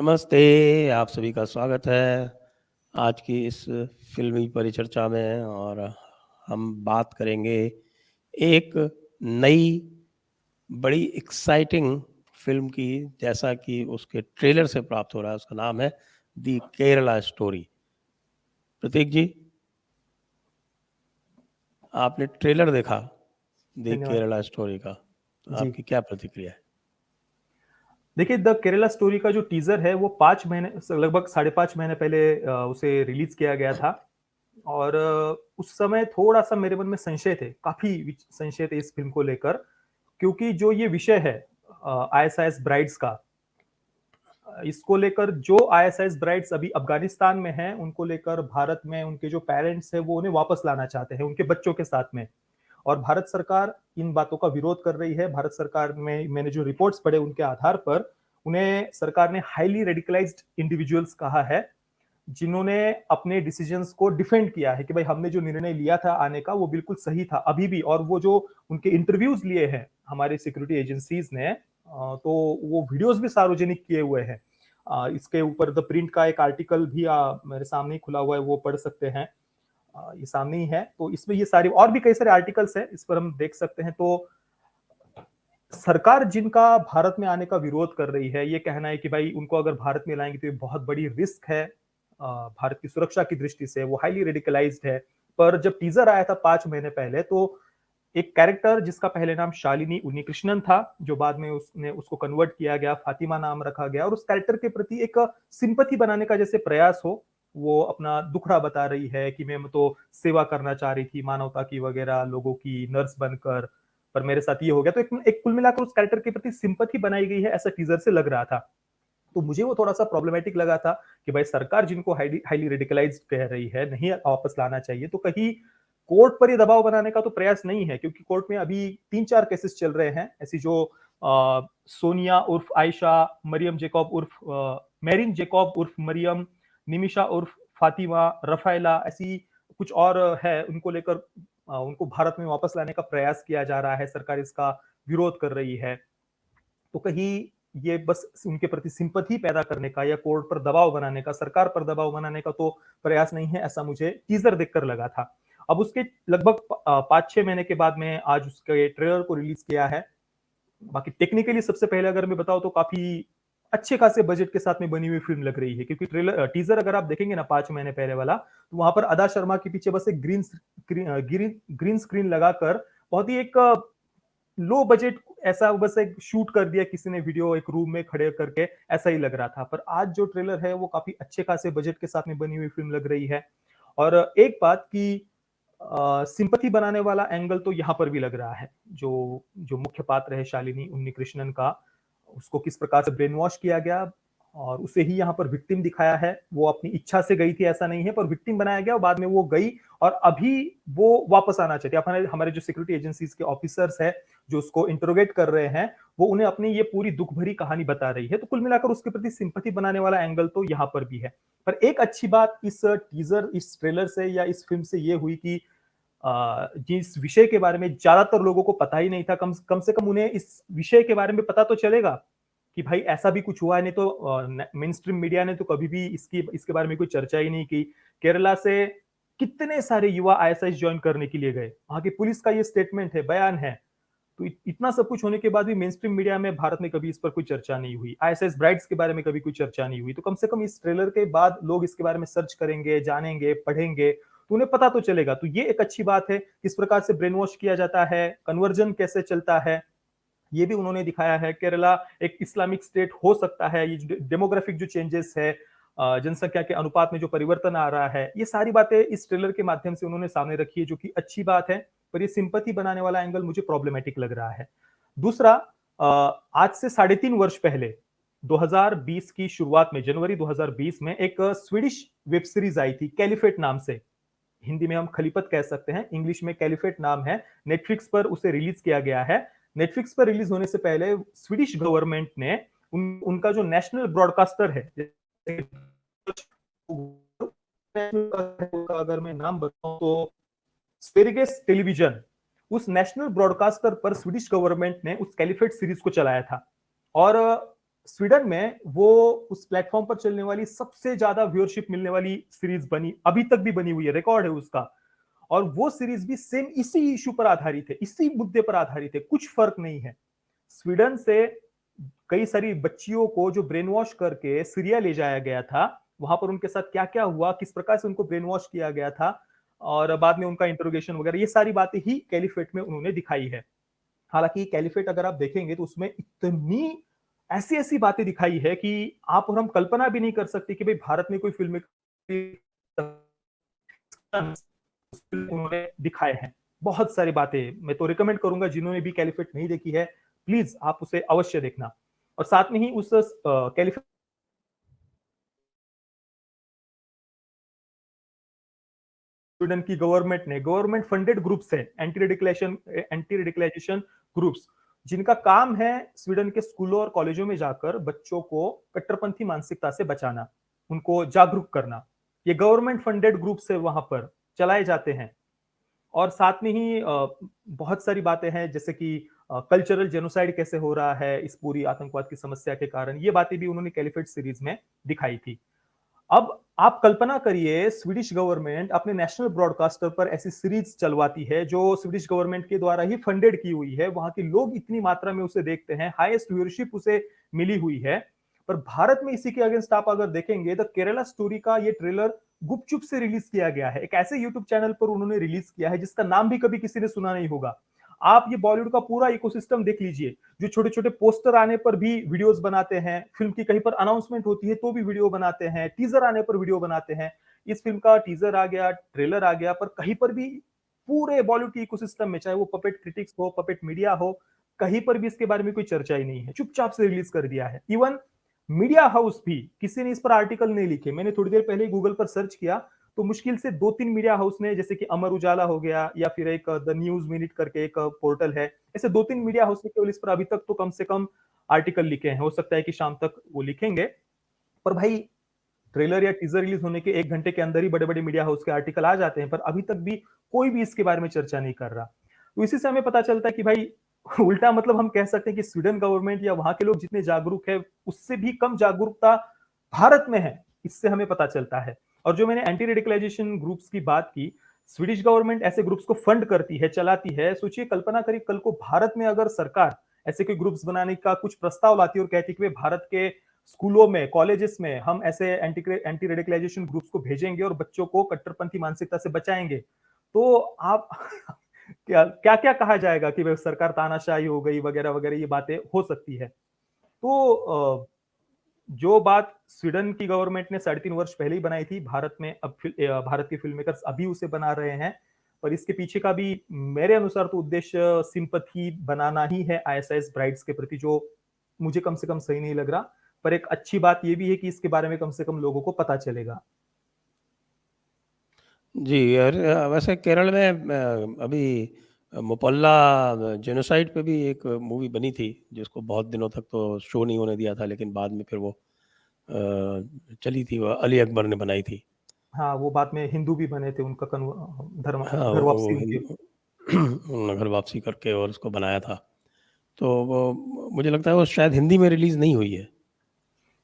नमस्ते, आप सभी का स्वागत है आज की इस फ़िल्मी परिचर्चा में और हम बात करेंगे एक नई बड़ी एक्साइटिंग फ़िल्म की जैसा कि उसके ट्रेलर से प्राप्त हो रहा है। उसका नाम है द केरला स्टोरी। प्रतीक जी, आपने ट्रेलर देखा द धन्यवाद। केरला स्टोरी का, तो जी। आपकी क्या प्रतिक्रिया है? देखिए, द केरला स्टोरी का जो टीज़र है वो 5 महीने लगभग साढ़े 5 महीने पहले उसे रिलीज़ किया गया था और उस समय थोड़ा-सा मेरे मन में संशय थे, काफ़ी संशय थे इस फ़िल्म को लेकर क्योंकि जो ये विषय है आईएसआईएस ब्राइड्स का इसको लेकर जो आईएसआईएस ब्राइड्स अभी अफ़गानिस्तान में हैं, उनको लेकर भारत में उनके जो पेरेंट्स हैं, वो उन्हें वापस लाना चाहते हैं, उनके बच्चों के साथ में। और भारत सरकार इन बातों का विरोध कर रही है। भारत सरकार में मैंने जो रिपोर्ट्स पढ़े उनके आधार पर उन्हें सरकार ने हाईली रेडिकलाइज्ड इंडिविजुअल्स कहा है, जिन्होंने अपने डिसीजंस को डिफेंड किया है कि भाई हमने जो निर्णय लिया था आने का वो बिल्कुल सही था अभी भी। और वो जो उनके इंटरव्यूज लिए हैं हमारे सिक्योरिटी एजेंसीज ने तो वो वीडियोस भी सार्वजनिक किए हुए हैं। इसके ऊपर द प्रिंट का एक आर्टिकल भी मेरे सामने ही खुला हुआ है, वो पढ़ सकते हैं। ये सामने ही है, तो इसमें ये सारी और भी कई सारे आर्टिकल्स हैं, इस पर हम देख सकते हैं। तो सरकार जिनका भारत में आने का विरोध कर रही है, ये कहना है कि भाई उनको अगर भारत में लाएंगे तो ये बहुत बड़ी रिस्क है भारत की सुरक्षा की दृष्टि से, वो हाईली रेडिकलाइज्ड है। पर जब टीजर आया था 5 महीने पहले, तो एक कैरेक्टर जिसका पहले नाम शालिनी उन्नीकृष्णन था, जो बाद में उसको कन्वर्ट किया गया, फातिमा नाम रखा गया, और उस कैरेक्टर के प्रति एक सिंपैथी बनाने का जैसे प्रयास हो। वो अपना दुखड़ा बता रही है कि मैं तो सेवा करना चाह रही थी मानवता की वगैरह, लोगों की नर्स बनकर, पर मेरे साथ ये हो गया। तो एक कुल मिलाकर उस कैरेक्टर के प्रति सिंपैथी बनाई गई है, ऐसा टीजर से लग रहा था। तो मुझे वो थोड़ा सा प्रॉब्लमेटिक लगा था कि भाई सरकार जिनको हाईली रेडिकलाइज्ड कह रही है नहीं वापस लाना चाहिए, तो कहीं कोर्ट पर ये दबाव बनाने का तो प्रयास नहीं है, क्योंकि कोर्ट में अभी 3-4 केसेस चल रहे हैं ऐसी, जो सोनिया उर्फ आयशा, मरियम जेकॉब उर्फ मेरिन जेकॉब उर्फ मरियम, निमिषा उर्फ फातिमा, रफायला, ऐसी कुछ और है। उनको लेकर उनको भारत में वापस लाने का प्रयास किया जा रहा है, सरकार इसका विरोध कर रही है। तो कहीं ये बस उनके प्रति सिंपैथी पैदा करने का या कोर्ट पर दबाव बनाने का, सरकार पर दबाव बनाने का तो प्रयास नहीं है, ऐसा मुझे टीजर देखकर लगा था। अब उसके लगभग 5-6 महीने के बाद में आज उसके ट्रेलर को रिलीज किया है। बाकी टेक्निकली सबसे पहले अगर मैं बताऊं तो काफी अच्छे खासे बजट के साथ में बनी हुई फिल्म लग रही है, क्योंकि टीजर अगर आप देखेंगे ना 5 महीने पहले वाला, तो वहां पर अदा शर्मा के पीछे बस एक ग्रीन स्क्रीन लगाकर बहुत ही एक लो बजट ऐसा बस एक शूट कर दिया किसी ने, वीडियो एक रूम में खड़े करके, ऐसा ही लग रहा था। पर आज जो ट्रेलर है वो काफी अच्छे खासे बजट के साथ में बनी हुई फिल्म लग रही है। और एक बात की सिंपैथी बनाने वाला एंगल तो यहाँ पर भी लग रहा है। जो जो मुख्य पात्र है शालिनी उन्नीकृष्णन का, उसको किस प्रकार से ब्रेन वॉश किया गया और उसे ही यहाँ पर विक्टिम दिखाया है। वो अपनी इच्छा से गई थी ऐसा नहीं है, पर विक्टिम बनाया गया और बाद में वो गई और अभी वो वापस आना चाहती है। हमारे हमारे जो सिक्योरिटी एजेंसीज के ऑफिसर्स है जो उसको इंटरोगेट कर रहे हैं, वो उन्हें अपनी ये पूरी दुख भरी कहानी बता रही है। तो कुल मिलाकर उसके प्रति सिंपैथी बनाने वाला एंगल तो यहाँ पर भी है। पर एक अच्छी बात इस टीजर, इस ट्रेलर से या इस फिल्म से ये हुई कि जिस विषय के बारे में ज्यादातर लोगों को पता ही नहीं था, कम से कम उन्हें इस विषय के बारे में पता तो चलेगा कि भाई ऐसा भी कुछ हुआ है। नहीं तो मेन स्ट्रीम मीडिया ने तो कभी भी इसके बारे में कोई चर्चा ही नहीं की। केरला से कितने सारे युवा आईएसआईएस ज्वाइन करने के लिए गए, वहां की पुलिस का ये स्टेटमेंट है, बयान है। तो इतना सब कुछ होने के बाद भी मेन स्ट्रीम मीडिया में भारत में कभी इस पर कोई चर्चा नहीं हुई, आईएसआईएस ब्राइड्स के बारे में कभी कोई चर्चा नहीं हुई। तो कम से कम इस ट्रेलर के बाद लोग इसके बारे में सर्च करेंगे, जानेंगे, पढ़ेंगे, तो उन्हें पता तो चलेगा। तो ये एक अच्छी बात है, किस प्रकार से ब्रेन वॉश किया जाता है, कन्वर्जन कैसे चलता है, ये भी उन्होंने दिखाया है। केरला एक इस्लामिक स्टेट हो सकता है, ये डेमोग्राफिक जो चेंजेस है, जनसंख्या के अनुपात में जो परिवर्तन आ रहा है, ये सारी बातें इस ट्रेलर के माध्यम से उन्होंने सामने रखी है, जो कि अच्छी बात है। पर ये सिंपैथी बनाने वाला एंगल मुझे प्रॉब्लमेटिक लग रहा है। दूसरा, आज से 3.5 वर्ष पहले 2020 की शुरुआत में, जनवरी 2020 में एक स्वीडिश वेब सीरीज आई थी कैलिफेट नाम से। हिंदी में हम खलीपत कह सकते हैं, इंग्लिश में कैलिफेट नाम है। नेटफ्लिक्स पर उसे रिलीज किया गया है। नेटफ्लिक्स पर रिलीज होने से पहले स्वीडिश गवर्नमेंट ने उनका जो नेशनल ब्रॉडकास्टर है, अगर मैं नाम बताऊं तो स्वेरिगेस टेलीविजन, उस नेशनल ब्रॉडकास्टर पर स्वीडिश गवर्नमेंट ने उस कैलिफेट सीरीज को चलाया था। और स्वीडन में वो उस प्लेटफॉर्म पर चलने वाली सबसे ज्यादा व्यूअरशिप मिलने वाली सीरीज बनी, अभी तक भी बनी हुई है, रिकॉर्ड है उसका। और वो सीरीज भी सेम इसी इशू पर आधारित है, इसी मुद्दे पर आधारित है, कुछ फर्क नहीं है। स्वीडन से कई सारी बच्चियों को जो ब्रेन वॉश करके सीरिया ले जाया गया था, वहां पर उनके साथ क्या क्या हुआ, किस प्रकार से उनको ब्रेन वॉश किया गया था, और बाद में उनका इंटरोगेशन वगैरह, ये सारी बातें ही कैलिफेट में उन्होंने दिखाई है। हालांकि कैलिफेट अगर आप देखेंगे तो उसमें इतनी ऐसी ऐसी बातें दिखाई है कि आप और हम कल्पना भी नहीं कर सकते कि भाई भारत में कोई फिल्म उन्होंने दिखाए हैं। बहुत सारी बातें मैं तो रिकमेंड करूंगा, जिन्होंने भी कैलिफेट नहीं देखी है प्लीज आप उसे अवश्य देखना। और साथ में ही उस कैलिफेट स्वीडन की गवर्नमेंट ने, गवर्नमेंट फंडेड ग्रुप्स है, एंटी रेडिकलाइजेशन ग्रुप्स, जिनका काम है स्वीडन के स्कूलों और कॉलेजों में जाकर बच्चों को कट्टरपंथी मानसिकता से बचाना, उनको जागरूक करना। ये गवर्नमेंट फंडेड ग्रुप्स है, वहां पर चलाए जाते हैं। और साथ में ही बहुत सारी बातें हैं, जैसे कि कल्चरल जेनोसाइड कैसे हो रहा है इस पूरी आतंकवाद की समस्या के कारण, ये बातें भी उन्होंने कैलिफेट सीरीज में दिखाई थी। अब आप कल्पना करिए, स्वीडिश गवर्नमेंट अपने नेशनल ब्रॉडकास्टर पर ऐसी सीरीज चलवाती है जो स्वीडिश गवर्नमेंट के द्वारा ही फंडेड की हुई है, वहां के लोग इतनी मात्रा में उसे देखते हैं, हाईएस्ट व्यूअरशिप उसे मिली हुई है। पर भारत में इसी के अगेंस्ट आप अगर देखेंगे, द केरला स्टोरी का ये ट्रेलर गुपचुप से रिलीज किया गया है, एक ऐसे यूट्यूब चैनल पर उन्होंने रिलीज किया है जिसका नाम भी कभी किसी ने सुना नहीं होगा। आप ये बॉलीवुड का पूरा इकोसिस्टम देख लीजिए, जो छोटे छोटे पोस्टर आने पर भी वीडियोस बनाते हैं, फिल्म की कहीं पर अनाउंसमेंट होती है तो भी वीडियो बनाते हैं, टीजर आने पर वीडियो बनाते हैं। इस फिल्म का टीजर आ गया, ट्रेलर आ गया, पर कहीं पर भी पूरे बॉलीवुड के इकोसिस्टम में, चाहे वो पपेट क्रिटिक्स हो, पपेट मीडिया हो, कहीं पर भी इसके बारे में कोई चर्चा ही नहीं है, चुपचाप से रिलीज कर दिया है। इवन मीडिया हाउस भी, किसी ने इस पर आर्टिकल नहीं लिखे। मैंने थोड़ी देर पहले गूगल पर सर्च किया तो मुश्किल से 2-3 मीडिया हाउस ने, जैसे कि अमर उजाला हो गया या फिर एक द न्यूज मिनट करके एक पोर्टल है, ऐसे 2-3 मीडिया हाउस ने केवल इस पर अभी तक तो कम से कम आर्टिकल लिखे हैं। हो सकता है कि शाम तक वो लिखेंगे, पर भाई ट्रेलर या टीजर रिलीज होने के 1 घंटे के अंदर ही बड़े बड़े मीडिया हाउस के आर्टिकल आ जाते हैं, पर अभी तक भी कोई भी इसके बारे में चर्चा नहीं कर रहा। तो इसी से हमें पता चलता है कि भाई उल्टा मतलब हम कह सकते हैं कि स्वीडन गवर्नमेंट या वहां के लोग जितने जागरूक है, उससे भी कम जागरूकता भारत में है, इससे हमें पता चलता है। और जो मैंने एंटी रेडिकलाइजेशन ग्रुप्स की बात की, स्वीडिश गवर्नमेंट ऐसे ग्रुप्स को फंड करती है, चलाती है। सोचिए, कल्पना करिए, कल को भारत में अगर सरकार ऐसे कोई ग्रुप्स बनाने का कुछ प्रस्ताव लाती है और कहती है कि भारत के स्कूलों में, कॉलेजेस में हम ऐसे एंटी रेडिकलाइजेशन ग्रुप्स को भेजेंगे और बच्चों को कट्टरपंथी मानसिकता से बचाएंगे, तो आप क्या क्या क्या कहा जाएगा कि सरकार तानाशाही हो गई वगैरह वगैरह, ये बातें हो सकती है। तो जो बात स्वीडन की गवर्नमेंट ने 3.5 वर्ष पहले ही बनाई थी, भारत में अब भारत के फिल्म मेकर्स अभी उसे बना रहे हैं। पर इसके पीछे का भी मेरे अनुसार तो उद्देश्य सिंपैथी बनाना ही है आईएसआईएस ब्राइड्स के प्रति, जो मुझे कम से कम सही नहीं लग रहा। पर एक अच्छी बात यह भी है कि इसके बारे में कम से कम लोगों को पता चलेगा। जी, और वैसे केरल में अभी मोपल्ला जेनोसाइड पे भी एक मूवी बनी थी, जिसको बहुत दिनों तक तो शो नहीं होने दिया था, लेकिन बाद में फिर वो चली थी, वो अली अकबर ने बनाई थी। हाँ, वो बाद में हिंदू भी बने थे, उनका धर्म हाँ, घर वापसी वो उनकी। उन्होंने घर वापसी करके और उसको बनाया था। तो वो मुझे लगता है वो शायद हिंदी में रिलीज़ नहीं हुई है।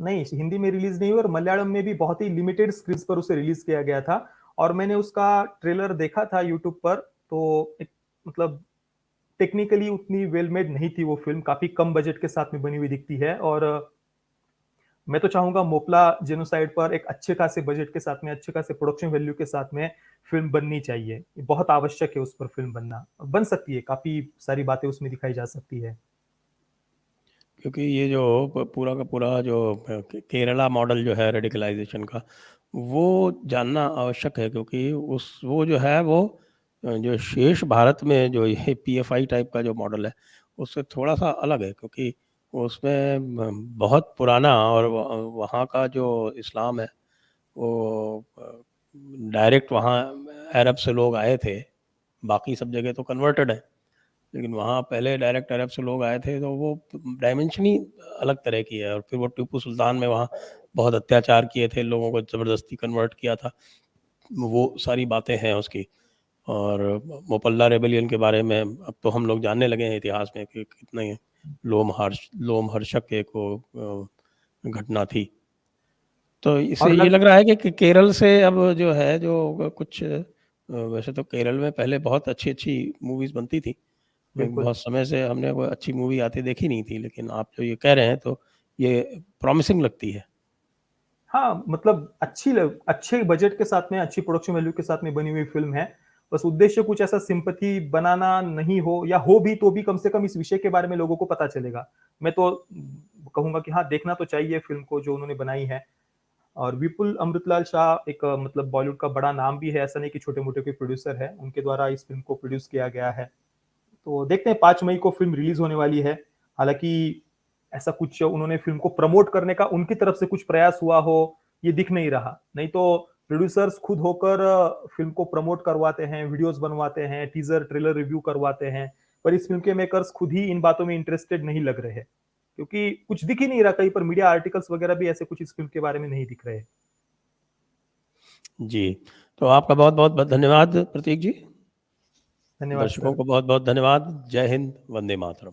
नहीं, हिंदी में रिलीज नहीं हुई, और मलयालम में भी बहुत ही लिमिटेड स्क्रीन पर उसे रिलीज किया गया था। और मैंने उसका ट्रेलर देखा था यूट्यूब पर, तो एक मतलब टेक्निकली उतनी वेल मेड नहीं थी वो फिल्म, काफी कम बजट के साथ में बनी हुई दिखती है। और मैं तो चाहूंगा मोपला जेनोसाइड पर एक अच्छे खासे बजट के साथ में, अच्छे खासे प्रोडक्शन वैल्यू के साथ में फिल्म बननी चाहिए। ये बहुत आवश्यक है उस पर फिल्म बनना, बन सकती है, काफी सारी बातें उसमें दिखाई जा सकती है। क्योंकि ये जो पूरा का पूरा जो केरला मॉडल जो है रेडिकलाइजेशन का, वो जानना आवश्यक है, क्योंकि उस वो जो है वो जो शेष भारत में जो ये पीएफआई टाइप का जो मॉडल है, उससे थोड़ा सा अलग है। क्योंकि उसमें बहुत पुराना, और वहाँ का जो इस्लाम है वो डायरेक्ट वहाँ अरब से लोग आए थे। बाकी सब जगह तो कन्वर्टेड है, लेकिन वहाँ पहले डायरेक्ट अरब से लोग आए थे, तो वो डायमेंशन ही अलग तरह की है। और फिर वो टीपू सुल्तान में वहाँ बहुत अत्याचार किए थे, लोगों को ज़बरदस्ती कन्वर्ट किया था, वो सारी बातें हैं उसकी। और मोपल्ला रेबेलियन के बारे में अब तो हम लोग जानने लगे हैं इतिहास में कि कितने लोमहर्षक एक वो घटना थी। तो इससे और ये लग रहा है कि केरल से अब जो है जो कुछ वैसे तो केरल में पहले बहुत अच्छी-अच्छी मूवीज़ बनती थी। बिल्कुल। बहुत समय से हमने कोई अच्छी मूवी आती देखी नहीं थी, लेकिन आप जो ये कह रहे हैं तो ये प्रॉमिसिंग लगती है। हाँ, मतलब अच्छे बजट के साथ में, अच्छी प्रोडक्शन वैल्यू के साथ में बनी हुई फ़िल्म है। बस उद्देश्य कुछ ऐसा सिम्पैथी बनाना नहीं हो, या हो भी तो भी कम से कम इस विषय के बारे में लोगों को पता चलेगा। मैं तो कहूँगा कि हाँ, देखना तो चाहिए फ़िल्म को जो उन्होंने बनाई है। और विपुल अमृतलाल शाह एक मतलब बॉलीवुड का बड़ा नाम भी है, ऐसा नहीं कि छोटे-मोटे कोई प्रोड्यूसर है, उनके द्वारा इस फ़िल्म को प्रोड्यूस किया गया है। तो देखते हैं 5 मई को फ़िल्म रिलीज़ होने वाली है। हालाँकि ऐसा कुछ उन्होंने फ़िल्म को प्रमोट करने का उनकी तरफ से कुछ प्रयास हुआ हो, ये दिख नहीं रहा। नहीं तो प्रोड्यूसर्स खुद होकर फ़िल्म को प्रमोट करवाते हैं, वीडियोज़ बनवाते हैं, टीज़र, ट्रेलर रिव्यू करवाते हैं। पर इस फ़िल्म के मेकर्स खुद ही इन बातों में इंटरेस्टेड नहीं लग रहे हैं। क्योंकि कुछ दिख ही नहीं रहा, कहीं पर मीडिया आर्टिकल्स वगैरह भी ऐसे कुछ इस फ़िल्म के बारे में नहीं दिख रहे। जी, तो आपका बहुत-बहुत धन्यवाद प्रतीक जी। धन्यवाद दर्शकों सर। को बहुत-बहुत धन्यवाद। जय हिंद, वंदे मातरम।